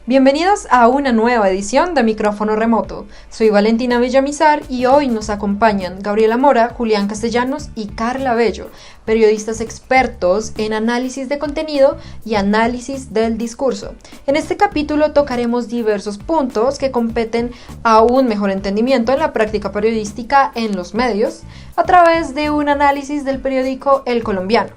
Bienvenidos a una nueva edición de Micrófono Remoto. Soy Valentina Villamizar y hoy nos acompañan Gabriela Mora, Julián Castellanos y Carla Bello, periodistas expertos en análisis de contenido y análisis del discurso. En este capítulo tocaremos diversos puntos que competen a un mejor entendimiento en la práctica periodística en los medios a través de un análisis del periódico El Colombiano.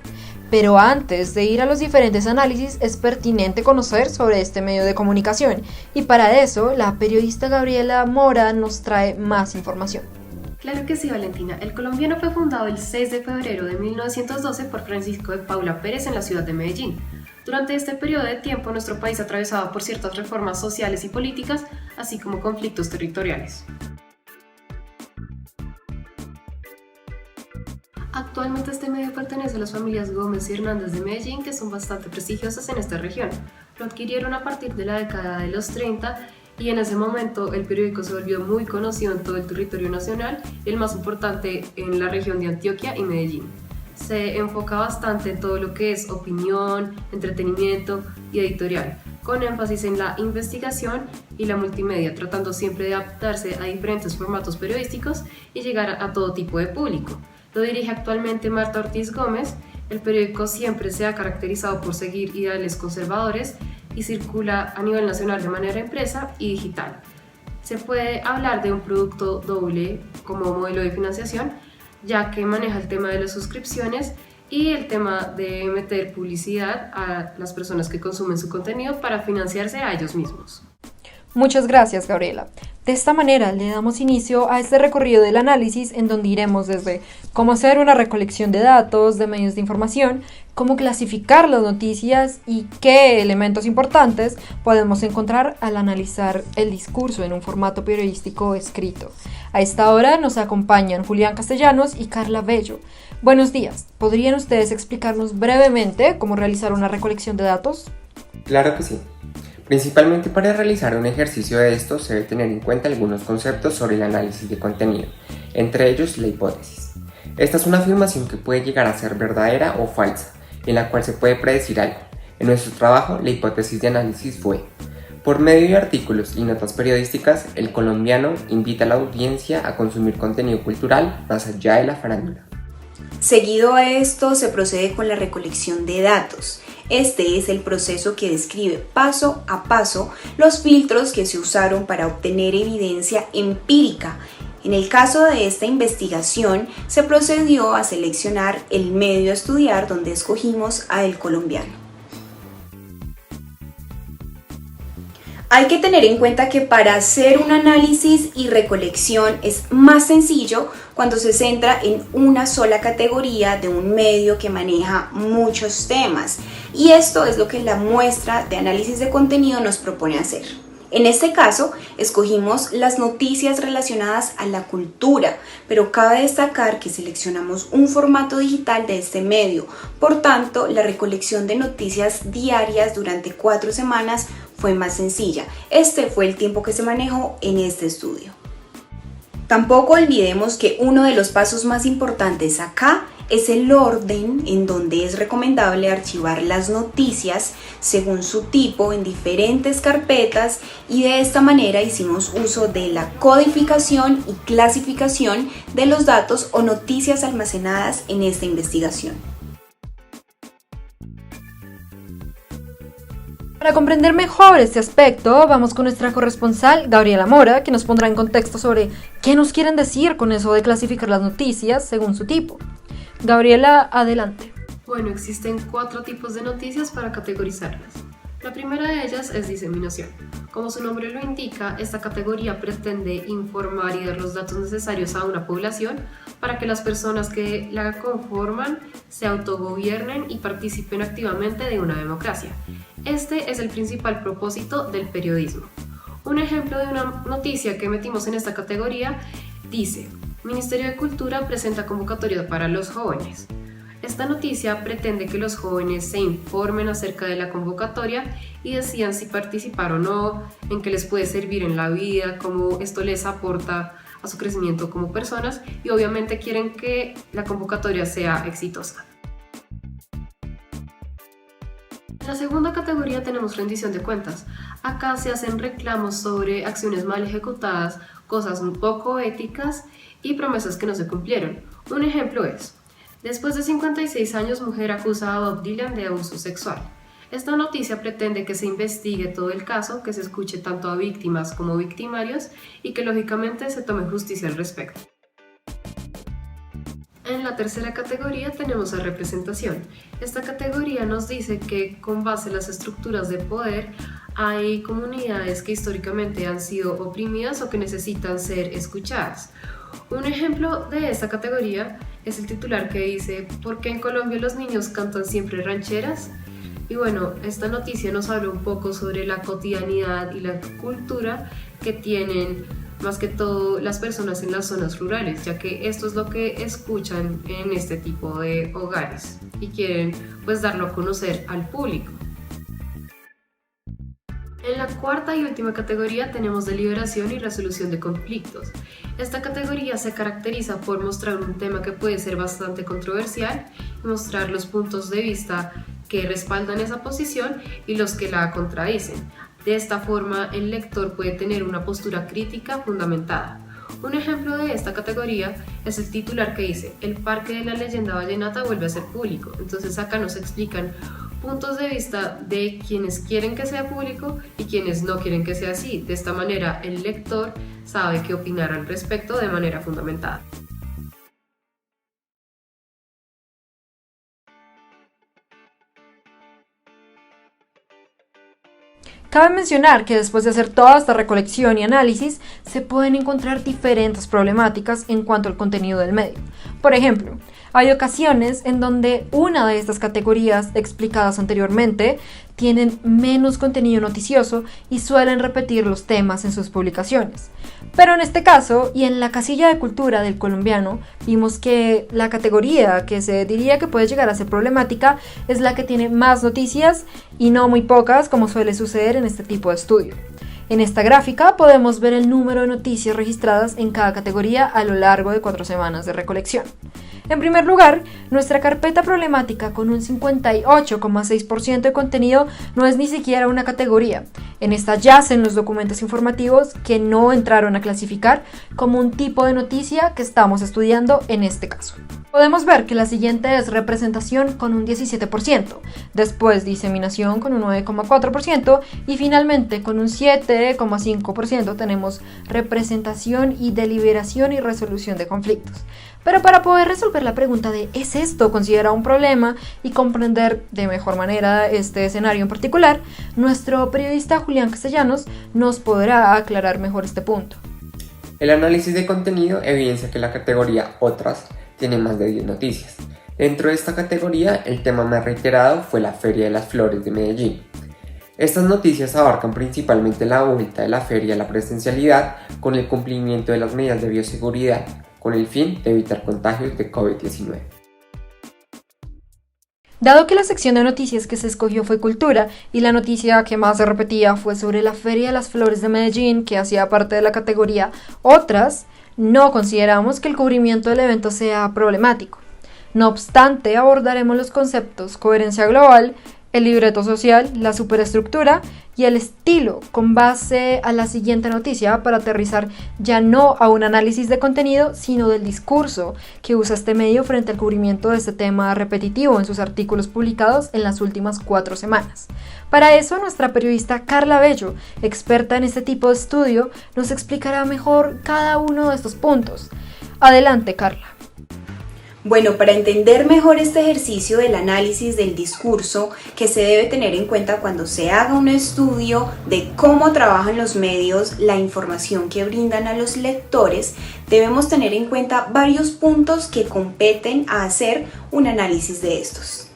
Pero antes de ir a los diferentes análisis es pertinente conocer sobre este medio de comunicación y para eso la periodista Gabriela Mora nos trae más información. Claro que sí, Valentina. El Colombiano fue fundado el 6 de febrero de 1912 por Francisco de Paula Pérez en la ciudad de Medellín. Durante este periodo de tiempo nuestro país atravesaba por ciertas reformas sociales y políticas, así como conflictos territoriales. Actualmente este medio pertenece a las familias Gómez y Hernández de Medellín, que son bastante prestigiosas en esta región. Lo adquirieron a partir de la década de los 30 y en ese momento el periódico se volvió muy conocido en todo el territorio nacional y el más importante en la región de Antioquia y Medellín. Se enfoca bastante en todo lo que es opinión, entretenimiento y editorial, con énfasis en la investigación y la multimedia, tratando siempre de adaptarse a diferentes formatos periodísticos y llegar a todo tipo de público. Lo dirige actualmente Marta Ortiz Gómez. El periódico siempre se ha caracterizado por seguir ideales conservadores y circula a nivel nacional de manera impresa y digital. Se puede hablar de un producto doble como modelo de financiación, ya que maneja el tema de las suscripciones y el tema de meter publicidad a las personas que consumen su contenido para financiarse a ellos mismos. Muchas gracias, Gabriela. De esta manera le damos inicio a este recorrido del análisis en donde iremos desde cómo hacer una recolección de datos de medios de información, cómo clasificar las noticias y qué elementos importantes podemos encontrar al analizar el discurso en un formato periodístico escrito. A esta hora nos acompañan Julián Castellanos y Carla Bello. Buenos días. ¿Podrían ustedes explicarnos brevemente cómo realizar una recolección de datos? Claro que sí. Principalmente para realizar un ejercicio de esto se debe tener en cuenta algunos conceptos sobre el análisis de contenido, entre ellos la hipótesis. Esta es una afirmación que puede llegar a ser verdadera o falsa, en la cual se puede predecir algo. En nuestro trabajo, la hipótesis de análisis fue: por medio de artículos y notas periodísticas, El Colombiano invita a la audiencia a consumir contenido cultural más allá de la farándula. Seguido a esto se procede con la recolección de datos. Este es el proceso que describe paso a paso los filtros que se usaron para obtener evidencia empírica. En el caso de esta investigación, se procedió a seleccionar el medio a estudiar donde escogimos a El Colombiano. Hay que tener en cuenta que para hacer un análisis y recolección es más sencillo cuando se centra en una sola categoría de un medio que maneja muchos temas. Y esto es lo que la muestra de análisis de contenido nos propone hacer. En este caso, escogimos las noticias relacionadas a la cultura, pero cabe destacar que seleccionamos un formato digital de este medio. Por tanto, la recolección de noticias diarias durante 4 semanas fue más sencilla. Este fue el tiempo que se manejó en este estudio. Tampoco olvidemos que uno de los pasos más importantes acá es el orden en donde es recomendable archivar las noticias según su tipo en diferentes carpetas y de esta manera hicimos uso de la codificación y clasificación de los datos o noticias almacenadas en esta investigación. Para comprender mejor este aspecto, vamos con nuestra corresponsal Gabriela Mora, que nos pondrá en contexto sobre qué nos quieren decir con eso de clasificar las noticias según su tipo. Gabriela, adelante. Bueno, existen 4 tipos de noticias para categorizarlas. La primera de ellas es diseminación. Como su nombre lo indica, esta categoría pretende informar y dar los datos necesarios a una población para que las personas que la conforman se autogobiernen y participen activamente de una democracia. Este es el principal propósito del periodismo. Un ejemplo de una noticia que metimos en esta categoría dice: Ministerio de Cultura presenta convocatoria para los jóvenes. Esta noticia pretende que los jóvenes se informen acerca de la convocatoria y decidan si participar o no, en qué les puede servir en la vida, cómo esto les aporta a su crecimiento como personas y obviamente quieren que la convocatoria sea exitosa. En la segunda categoría tenemos rendición de cuentas. Acá se hacen reclamos sobre acciones mal ejecutadas, cosas un poco éticas y promesas que no se cumplieron. Un ejemplo es: después de 56 años, mujer acusa a Bob Dylan de abuso sexual. Esta noticia pretende que se investigue todo el caso, que se escuche tanto a víctimas como victimarios y que lógicamente se tome justicia al respecto. En la tercera categoría tenemos a representación. Esta categoría nos dice que con base en las estructuras de poder hay comunidades que históricamente han sido oprimidas o que necesitan ser escuchadas. Un ejemplo de esta categoría es el titular que dice: ¿por qué en Colombia los niños cantan siempre rancheras? Y bueno, esta noticia nos habla un poco sobre la cotidianidad y la cultura que tienen más que todo las personas en las zonas rurales, ya que esto es lo que escuchan en este tipo de hogares y quieren pues darlo a conocer al público. En la cuarta y última categoría tenemos deliberación y resolución de conflictos. Esta categoría se caracteriza por mostrar un tema que puede ser bastante controversial y mostrar los puntos de vista que respaldan esa posición y los que la contradicen. De esta forma, el lector puede tener una postura crítica fundamentada. Un ejemplo de esta categoría es el titular que dice: el parque de la leyenda vallenata vuelve a ser público. Entonces acá nos explican puntos de vista de quienes quieren que sea público y quienes no quieren que sea así. De esta manera, el lector sabe qué opinar al respecto de manera fundamentada. Cabe mencionar que después de hacer toda esta recolección y análisis, se pueden encontrar diferentes problemáticas en cuanto al contenido del medio. Por ejemplo, hay ocasiones en donde una de estas categorías explicadas anteriormente tienen menos contenido noticioso y suelen repetir los temas en sus publicaciones. Pero en este caso, y en la casilla de cultura del colombiano, vimos que la categoría que se diría que puede llegar a ser problemática es la que tiene más noticias y no muy pocas, como suele suceder en este tipo de estudio. En esta gráfica podemos ver el número de noticias registradas en cada categoría a lo largo de 4 semanas de recolección. En primer lugar, nuestra carpeta problemática con un 58,6% de contenido no es ni siquiera una categoría. En esta yacen los documentos informativos que no entraron a clasificar como un tipo de noticia que estamos estudiando en este caso. Podemos ver que la siguiente es representación con un 17%, después diseminación con un 9,4% y finalmente con un 7,5% tenemos representación y deliberación y resolución de conflictos. Pero para poder resolver la pregunta de ¿es esto considerado un problema? Y comprender de mejor manera este escenario en particular, nuestro periodista Julián Castellanos nos podrá aclarar mejor este punto. El análisis de contenido evidencia que la categoría Otras tiene más de 10 noticias. Dentro de esta categoría, el tema más reiterado fue la Feria de las Flores de Medellín. Estas noticias abarcan principalmente la vuelta de la feria a la presencialidad con el cumplimiento de las medidas de bioseguridad, con el fin de evitar contagios de COVID-19. Dado que la sección de noticias que se escogió fue cultura y la noticia que más se repetía fue sobre la Feria de las Flores de Medellín, que hacía parte de la categoría Otras, no consideramos que el cubrimiento del evento sea problemático. No obstante, abordaremos los conceptos coherencia global, el libreto social, la superestructura y el estilo con base a la siguiente noticia para aterrizar ya no a un análisis de contenido, sino del discurso que usa este medio frente al cubrimiento de este tema repetitivo en sus artículos publicados en las últimas 4 semanas. Para eso, nuestra periodista Carla Bello, experta en este tipo de estudio, nos explicará mejor cada uno de estos puntos. Adelante, Carla. Bueno, para entender mejor este ejercicio del análisis del discurso que se debe tener en cuenta cuando se haga un estudio de cómo trabajan los medios, la información que brindan a los lectores, debemos tener en cuenta varios puntos que competen a hacer un análisis de estos.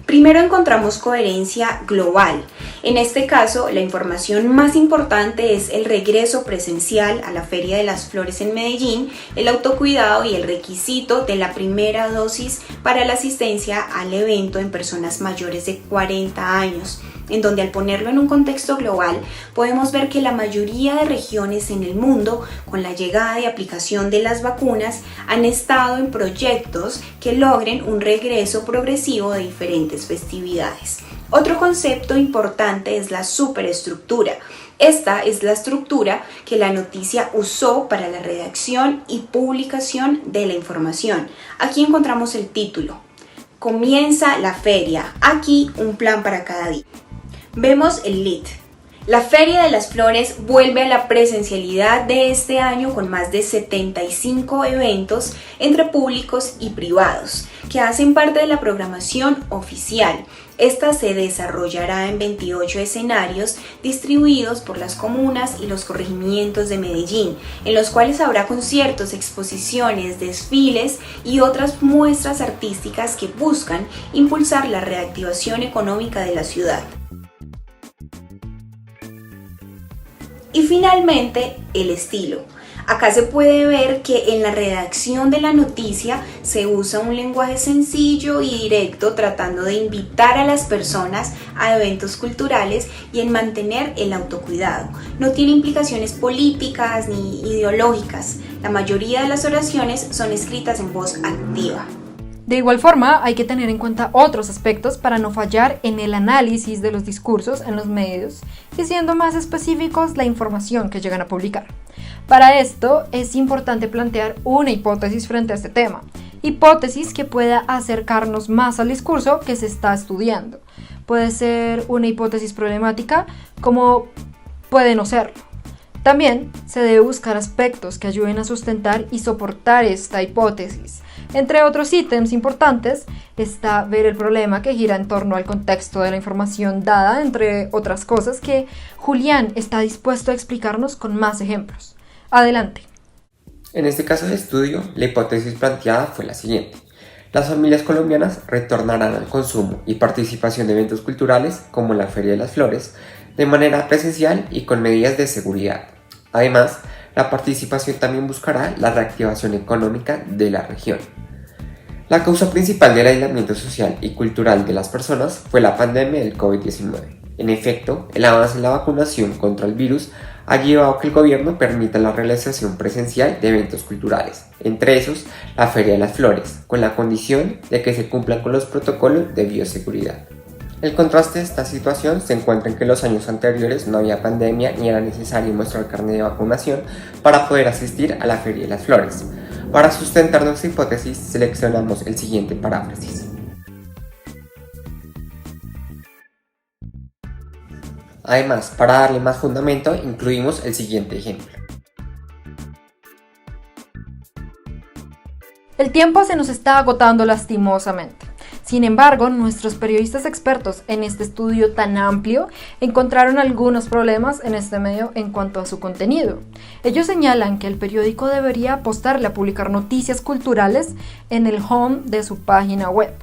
Primero encontramos coherencia global. En este caso, la información más importante es el regreso presencial a la Feria de las Flores en Medellín, el autocuidado y el requisito de la primera dosis para la asistencia al evento en personas mayores de 40 años. en donde al ponerlo en un contexto global podemos ver que la mayoría de regiones en el mundo, con la llegada y aplicación de las vacunas, han estado en proyectos que logren un regreso progresivo de diferentes festividades. Otro concepto importante es la superestructura. Esta es la estructura que la noticia usó para la redacción y publicación de la información. Aquí encontramos el título. Comienza la feria. Aquí un plan para cada día. Vemos el lead. La Feria de las Flores vuelve a la presencialidad de este año con más de 75 eventos entre públicos y privados que hacen parte de la programación oficial. Esta se desarrollará en 28 escenarios distribuidos por las comunas y los corregimientos de Medellín, en los cuales habrá conciertos, exposiciones, desfiles y otras muestras artísticas que buscan impulsar la reactivación económica de la ciudad. Y finalmente, el estilo. Acá se puede ver que en la redacción de la noticia se usa un lenguaje sencillo y directo tratando de invitar a las personas a eventos culturales y en mantener el autocuidado. No tiene implicaciones políticas ni ideológicas. La mayoría de las oraciones son escritas en voz activa. De igual forma, hay que tener en cuenta otros aspectos para no fallar en el análisis de los discursos en los medios y, siendo más específicos, la información que llegan a publicar. Para esto es importante plantear una hipótesis frente a este tema, hipótesis que pueda acercarnos más al discurso que se está estudiando. Puede ser una hipótesis problemática, como puede no serlo. También se debe buscar aspectos que ayuden a sustentar y soportar esta hipótesis. Entre otros ítems importantes está ver el problema que gira en torno al contexto de la información dada, entre otras cosas que Julián está dispuesto a explicarnos con más ejemplos. Adelante. En este caso de estudio, la hipótesis planteada fue la siguiente. Las familias colombianas retornarán al consumo y participación de eventos culturales como la Feria de las Flores de manera presencial y con medidas de seguridad. Además, la participación también buscará la reactivación económica de la región. La causa principal del aislamiento social y cultural de las personas fue la pandemia del COVID-19. En efecto, el avance en la vacunación contra el virus ha llevado a que el gobierno permita la realización presencial de eventos culturales, entre esos la Feria de las Flores, con la condición de que se cumplan con los protocolos de bioseguridad. El contraste de esta situación se encuentra en que en los años anteriores no había pandemia ni era necesario mostrar carnet de vacunación para poder asistir a la Feria de las Flores. Para sustentar nuestra hipótesis, seleccionamos el siguiente paráfrasis. Además, para darle más fundamento, incluimos el siguiente ejemplo. El tiempo se nos está agotando lastimosamente. Sin embargo, nuestros periodistas expertos en este estudio tan amplio encontraron algunos problemas en este medio en cuanto a su contenido. Ellos señalan que el periódico debería apostarle a publicar noticias culturales en el home de su página web,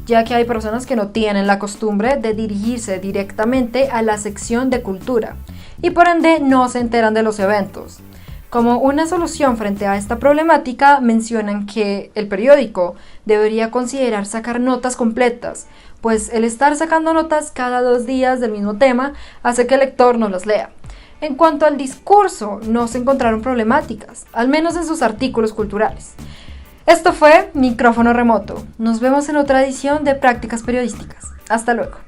ya que hay personas que no tienen la costumbre de dirigirse directamente a la sección de cultura y por ende no se enteran de los eventos. Como una solución frente a esta problemática, mencionan que el periódico debería considerar sacar notas completas, pues el estar sacando notas cada 2 días del mismo tema hace que el lector no las lea. En cuanto al discurso, no se encontraron problemáticas, al menos en sus artículos culturales. Esto fue Micrófono Remoto. Nos vemos en otra edición de Prácticas Periodísticas. Hasta luego.